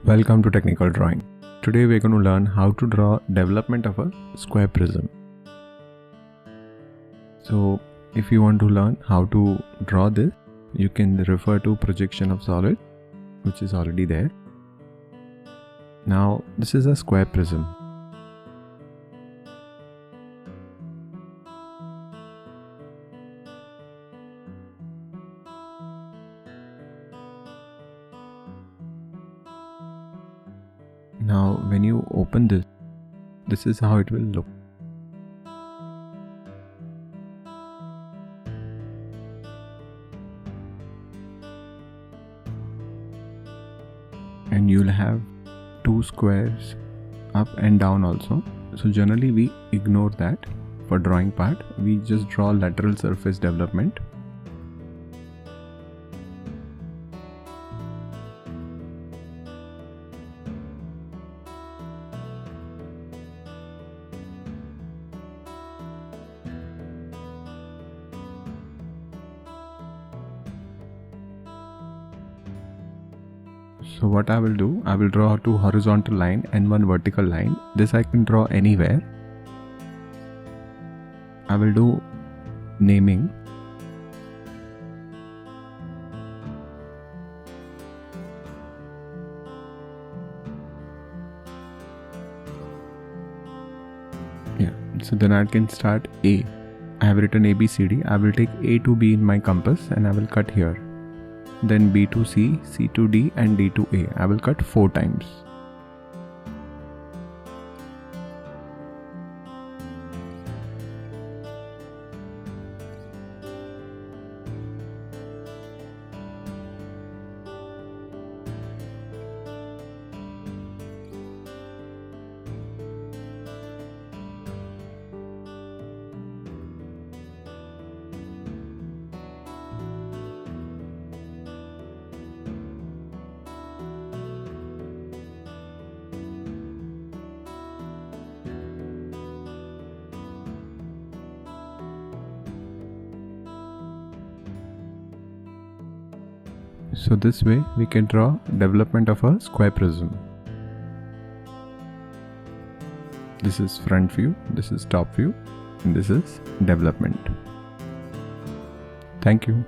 Welcome to Technical Drawing. Today we are going to learn how to draw development of a square prism. So if you want to learn how to draw this, you can refer to projection of solid, which is already there. Now this is a square prism. Now when you open this is how it will look. And you'll have two squares up and down also. So generally we ignore that for drawing part. We just draw lateral surface development. So what I will do, I will draw two horizontal line and one vertical line. This I can draw anywhere. I will do naming. Yeah, so then I can start A. I have written ABCD. I will take A to B in my compass and I will cut here. Then B to C, C to D and D to A. I will cut 4 times. So this way we can draw development of a square prism. This is front view, this is top view, and this is development. Thank you.